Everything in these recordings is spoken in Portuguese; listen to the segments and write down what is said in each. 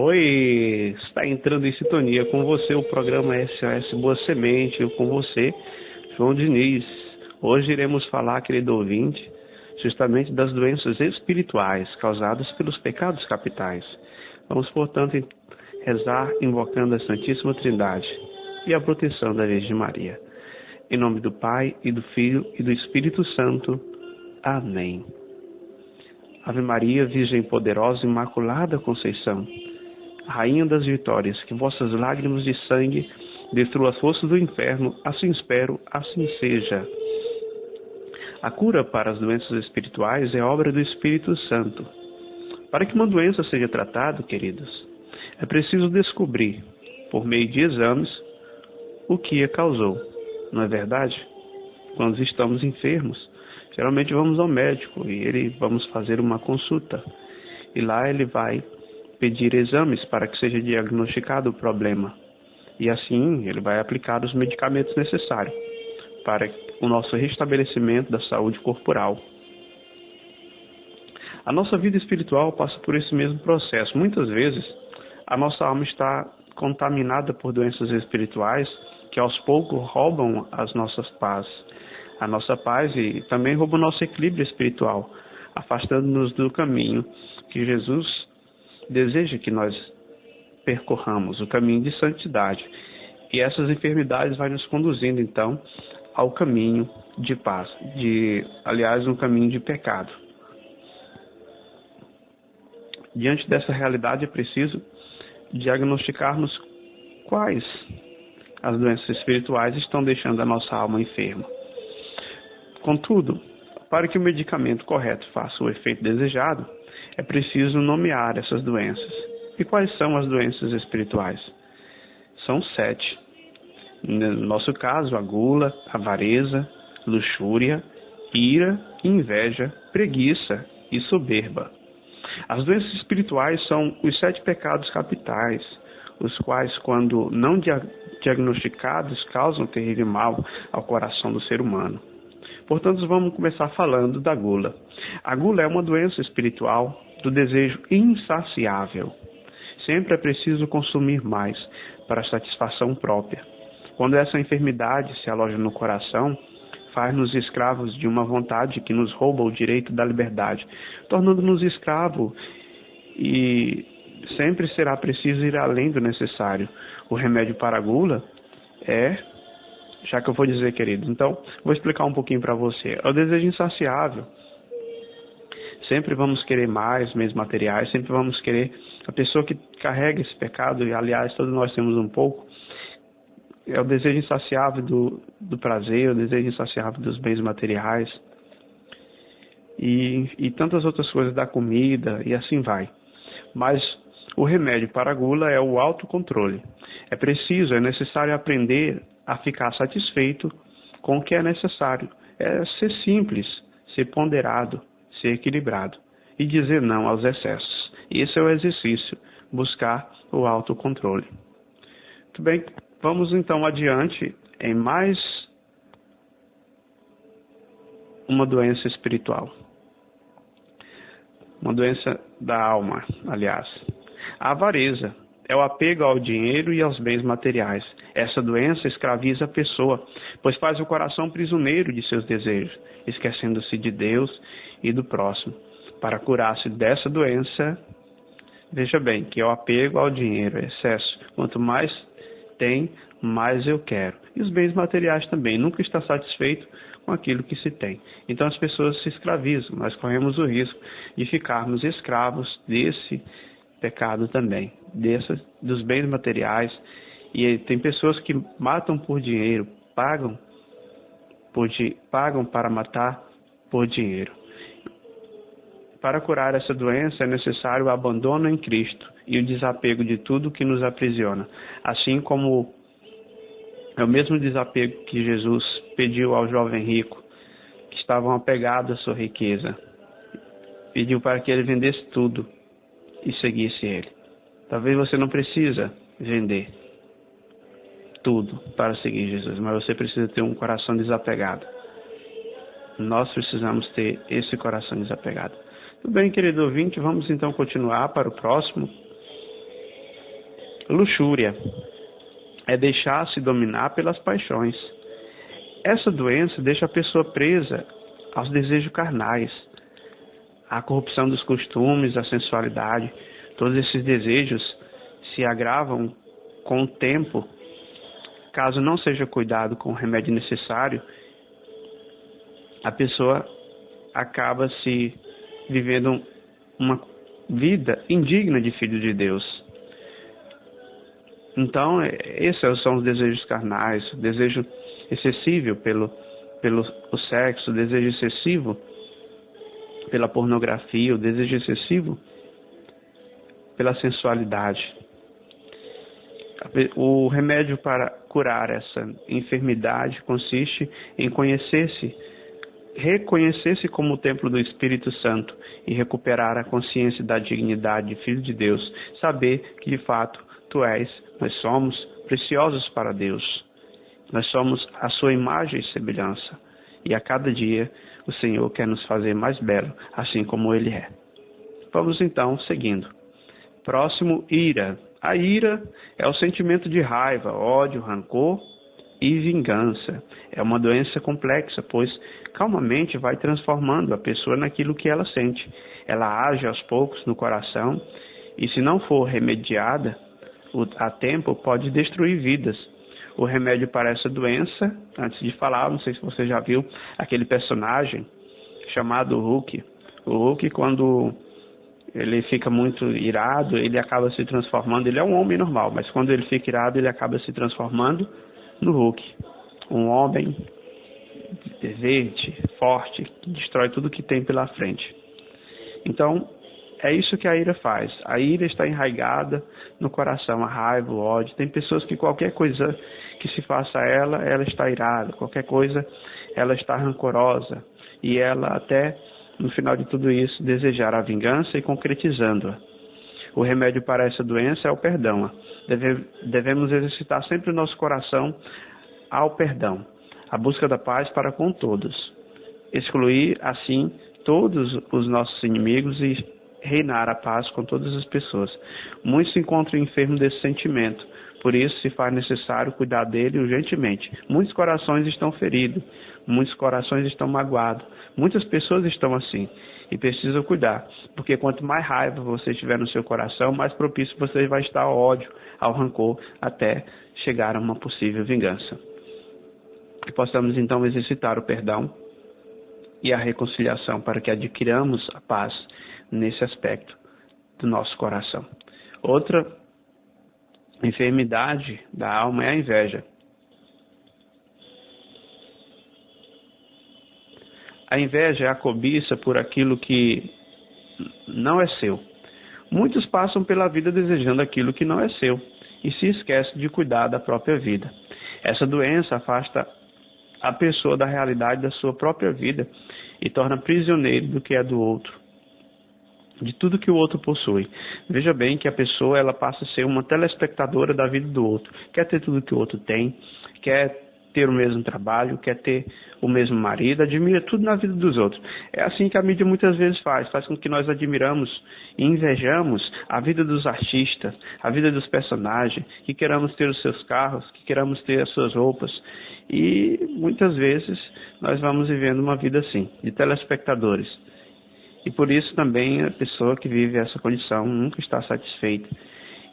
Oi, está entrando em sintonia com você o programa SOS Boa Semente, eu com você, João Diniz. Hoje iremos falar, querido ouvinte, justamente das doenças espirituais causadas pelos pecados capitais. Vamos, portanto, rezar invocando a Santíssima Trindade e a proteção da Virgem Maria. Em nome do Pai, e do Filho, e do Espírito Santo. Amém. Ave Maria, Virgem poderosa, Imaculada Conceição, Rainha das vitórias, que vossas lágrimas de sangue destruam as forças do inferno, assim espero, assim seja. A cura para as doenças espirituais é obra do Espírito Santo. Para que uma doença seja tratada, queridos, é preciso descobrir, por meio de exames, o que a causou. Não é verdade? Quando estamos enfermos, geralmente vamos ao médico e vamos fazer uma consulta. E lá ele vai pedir exames para que seja diagnosticado o problema. E assim ele vai aplicar os medicamentos necessários para o nosso restabelecimento da saúde corporal. A nossa vida espiritual passa por esse mesmo processo. Muitas vezes a nossa alma está contaminada por doenças espirituais que aos poucos roubam as nossas paz, a nossa paz e também roubam o nosso equilíbrio espiritual, afastando-nos do caminho que Jesus deseja que nós percorramos, o caminho de santidade. E essas enfermidades vão nos conduzindo, então, ao caminho de paz, um caminho de pecado. Diante dessa realidade é preciso diagnosticarmos quais as doenças espirituais estão deixando a nossa alma enferma. Contudo, para que o medicamento correto faça o efeito desejado, é preciso nomear essas doenças. E quais são as doenças espirituais? São 7. No nosso caso, a gula, avareza, luxúria, ira, inveja, preguiça e soberba. As doenças espirituais são os 7 pecados capitais, os quais, quando não diagnosticados, causam terrível mal ao coração do ser humano. Portanto, vamos começar falando da gula. A gula é uma doença espiritual do desejo insaciável. Sempre é preciso consumir mais para a satisfação própria. Quando essa enfermidade se aloja no coração, faz-nos escravos de uma vontade que nos rouba o direito da liberdade, tornando-nos escravos, e sempre será preciso ir além do necessário. O remédio para a gula já que eu vou dizer, querido, então vou explicar um pouquinho para você. É o desejo insaciável. Sempre vamos querer mais, meios materiais, sempre vamos querer. A pessoa que carrega esse pecado, e aliás todos nós temos um pouco, é o desejo insaciável do prazer, o desejo insaciável dos bens materiais e tantas outras coisas, da comida, e assim vai. Mas o remédio para a gula é o autocontrole. É necessário aprender a ficar satisfeito com o que é necessário. É ser simples, ser ponderado, ser equilibrado e dizer não aos excessos. Esse é o exercício, buscar o autocontrole. Muito bem, vamos então adiante em mais uma doença espiritual. Uma doença da alma, aliás. A avareza é o apego ao dinheiro e aos bens materiais. Essa doença escraviza a pessoa, pois faz o coração prisioneiro de seus desejos, esquecendo-se de Deus e do próximo. Para curar-se dessa doença, veja bem, que é o apego ao dinheiro, excesso. Quanto mais tem, mais eu quero. E os bens materiais também. Nunca está satisfeito com aquilo que se tem. Então as pessoas se escravizam. Nós corremos o risco de ficarmos escravos desse pecado também, dos bens materiais. E tem pessoas que matam por dinheiro, pagam para matar por dinheiro. Para curar essa doença é necessário o abandono em Cristo e o desapego de tudo que nos aprisiona, assim como é o mesmo desapego que Jesus pediu ao jovem rico, que estavam apegados à sua riqueza. Pediu para que ele vendesse tudo e seguisse ele. Talvez você não precisa vender tudo para seguir Jesus, mas você precisa ter um coração desapegado. Nós precisamos ter esse coração desapegado. Tudo bem, querido ouvinte, vamos então continuar para o próximo. Luxúria é deixar-se dominar pelas paixões. Essa doença deixa a pessoa presa aos desejos carnais, à corrupção dos costumes, à sensualidade. Todos esses desejos se agravam com o tempo, caso não seja cuidado com o remédio necessário. A pessoa acaba se vivendo uma vida indigna de filho de Deus. Então, esses são os desejos carnais, o desejo excessivo pelo o sexo, o desejo excessivo pela pornografia, o desejo excessivo pela sensualidade. O remédio para curar essa enfermidade consiste em reconhecer-se como o templo do Espírito Santo e recuperar a consciência da dignidade de filho de Deus, saber que de fato nós somos preciosos para Deus. Nós somos a sua imagem e semelhança. E a cada dia o Senhor quer nos fazer mais belo, assim como Ele é. Vamos então seguindo. Próximo, ira. A ira é o sentimento de raiva, ódio, rancor e vingança. É uma doença complexa, pois calmamente vai transformando a pessoa naquilo que ela sente. Ela age aos poucos no coração e, se não for remediada a tempo, pode destruir vidas. O remédio para essa doença, antes de falar, não sei se você já viu aquele personagem chamado Hulk. O Hulk, quando ele fica muito irado, ele acaba se transformando, ele é um homem normal, mas quando ele fica irado, ele acaba se transformando no Hulk. Um homem verde, forte, que destrói tudo que tem pela frente. Então, é isso que a ira faz. A ira está enraizada no coração, a raiva, o ódio. Tem pessoas que qualquer coisa que se faça a ela está irada. Qualquer coisa, ela está rancorosa. E ela até, no final de tudo isso, desejar a vingança e concretizando-a. O remédio para essa doença é o perdão. Devemos exercitar sempre o nosso coração ao perdão, a busca da paz para com todos. Excluir, assim, todos os nossos inimigos e reinar a paz com todas as pessoas. Muitos se encontram enfermos desse sentimento, por isso se faz necessário cuidar dele urgentemente. Muitos corações estão feridos, muitos corações estão magoados, muitas pessoas estão assim e precisam cuidar, porque quanto mais raiva você tiver no seu coração, mais propício você vai estar ao ódio, ao rancor, até chegar a uma possível vingança. Que possamos então exercitar o perdão e a reconciliação para que adquiramos a paz nesse aspecto do nosso coração. Outra enfermidade da alma é a inveja. A inveja é a cobiça por aquilo que não é seu. Muitos passam pela vida desejando aquilo que não é seu e se esquecem de cuidar da própria vida. Essa doença afasta a pessoa da realidade da sua própria vida e torna prisioneiro do que é do outro, de tudo que o outro possui. Veja bem que a pessoa ela passa a ser uma telespectadora da vida do outro. Quer ter tudo que o outro tem, quer ter o mesmo trabalho, quer ter o mesmo marido, admira tudo na vida dos outros. É assim que a mídia muitas vezes faz com que nós admiramos e invejamos a vida dos artistas, a vida dos personagens, que queramos ter os seus carros, que queramos ter as suas roupas. E muitas vezes nós vamos vivendo uma vida assim, de telespectadores. E por isso também a pessoa que vive essa condição nunca está satisfeita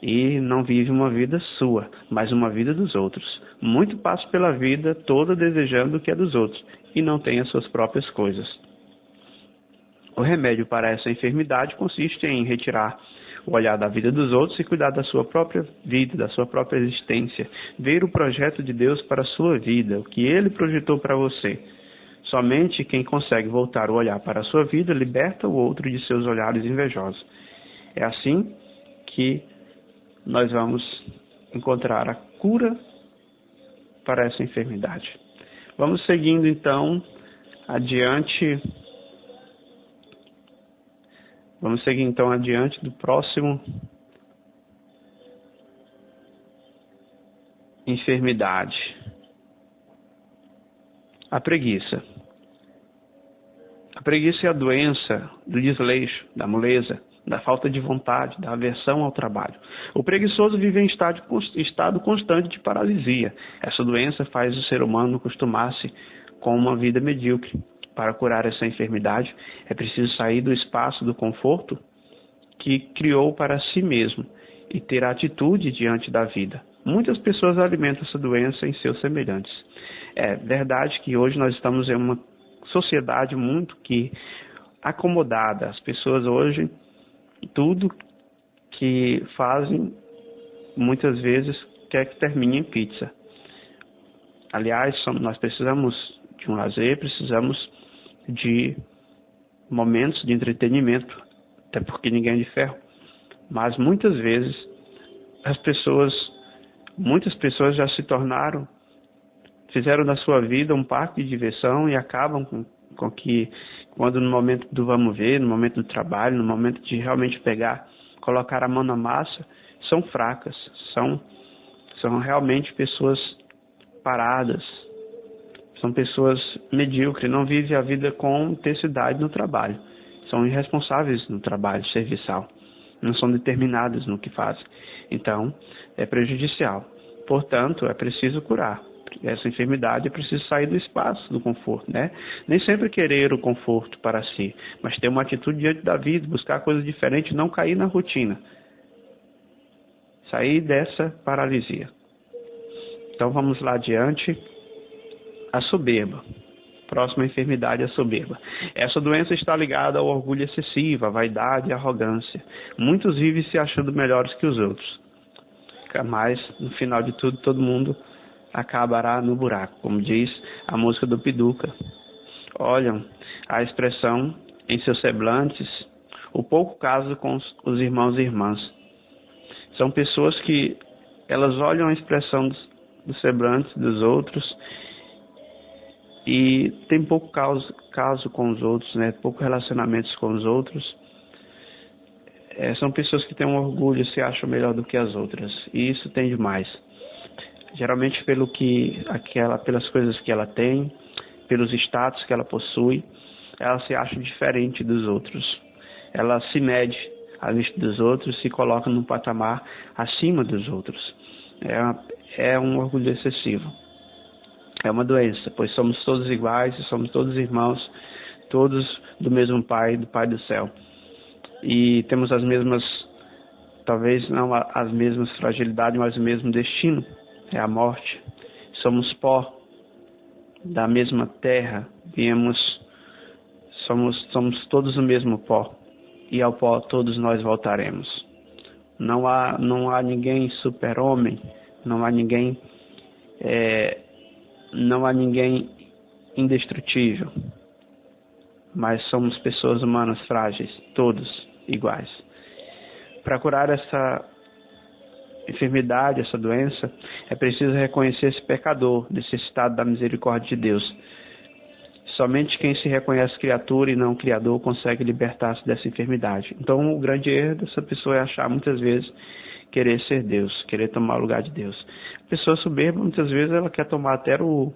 e não vive uma vida sua, mas uma vida dos outros. Muito passa pela vida toda desejando o que é dos outros e não tem as suas próprias coisas. O remédio para essa enfermidade consiste em retirar o olhar da vida dos outros e cuidar da sua própria vida, da sua própria existência, ver o projeto de Deus para a sua vida, o que Ele projetou para você. Somente quem consegue voltar o olhar para a sua vida liberta o outro de seus olhares invejosos. É assim que nós vamos encontrar a cura para essa enfermidade. Vamos seguindo então adiante. Vamos seguir então adiante do próximo enfermidade. A preguiça. A preguiça é a doença do desleixo, da moleza, da falta de vontade, da aversão ao trabalho. O preguiçoso vive em estado constante de paralisia. Essa doença faz o ser humano acostumar-se com uma vida medíocre. Para curar essa enfermidade, é preciso sair do espaço do conforto que criou para si mesmo e ter atitude diante da vida. Muitas pessoas alimentam essa doença em seus semelhantes. É verdade que hoje nós estamos em uma sociedade muito acomodada. As pessoas hoje, tudo que fazem, muitas vezes, quer que termine em pizza. Aliás, nós precisamos de um lazer, precisamos de momentos de entretenimento, até porque ninguém é de ferro. Mas muitas vezes, muitas pessoas já se tornaram, fizeram da sua vida um parque de diversão e acabam com que, quando no momento do vamos ver, no momento do trabalho, no momento de realmente colocar a mão na massa, são fracas, são realmente pessoas paradas, são pessoas medíocres, não vivem a vida com intensidade no trabalho, são irresponsáveis no trabalho serviçal, não são determinadas no que fazem. Então, é prejudicial. Portanto, é preciso curar essa enfermidade, é preciso sair do espaço do conforto, né? Nem sempre querer o conforto para si, mas ter uma atitude diante da vida, buscar coisas diferentes, não cair na rotina. Sair dessa paralisia. Então vamos lá adiante. A soberba. Próxima enfermidade é a soberba. Essa doença está ligada ao orgulho excessivo, à vaidade e à arrogância. Muitos vivem se achando melhores que os outros. Mas, no final de tudo, todo mundo acabará no buraco, como diz a música do Piduca. Olham a expressão em seus semblantes, o pouco caso com os irmãos e irmãs. São pessoas que elas olham a expressão dos semblantes dos outros e tem pouco caso com os outros, né? Pouco relacionamentos com os outros. São pessoas que têm um orgulho, se acham melhor do que as outras, e isso tem demais. Geralmente pelas coisas que ela tem, pelos status que ela possui, ela se acha diferente dos outros. Ela se mede à vista dos outros, se coloca num patamar acima dos outros. É um orgulho excessivo. É uma doença, pois somos todos iguais, somos todos irmãos, todos do mesmo Pai, do Pai do céu. E temos as mesmas, talvez não as mesmas fragilidades, mas o mesmo destino, é a morte. Somos pó da mesma terra, somos todos o mesmo pó, e ao pó todos nós voltaremos. Não há ninguém super-homem, não há ninguém indestrutível, mas somos pessoas humanas frágeis, todos iguais. Para curar essa enfermidade, essa doença, é preciso reconhecer esse pecador, necessitado da misericórdia de Deus. Somente quem se reconhece criatura e não criador consegue libertar-se dessa enfermidade. Então, o grande erro dessa pessoa é achar, muitas vezes, querer ser Deus, querer tomar o lugar de Deus. A pessoa soberba, muitas vezes, ela quer tomar até o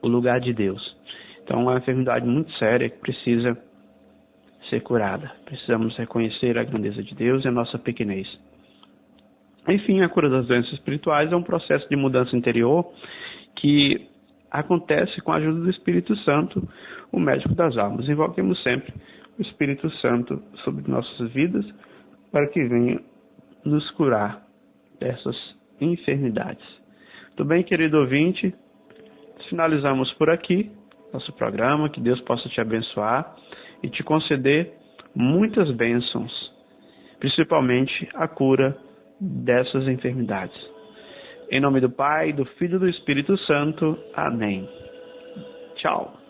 lugar de Deus. Então, é uma enfermidade muito séria que precisa ser curada. Precisamos reconhecer a grandeza de Deus e a nossa pequenez. Enfim, a cura das doenças espirituais é um processo de mudança interior que acontece com a ajuda do Espírito Santo, o médico das almas. Invoquemos sempre o Espírito Santo sobre nossas vidas para que venha nos curar dessas enfermidades. Tudo bem, querido ouvinte? Finalizamos por aqui nosso programa. Que Deus possa te abençoar e te conceder muitas bênçãos, principalmente a cura dessas enfermidades. Em nome do Pai, do Filho e do Espírito Santo. Amém. Tchau.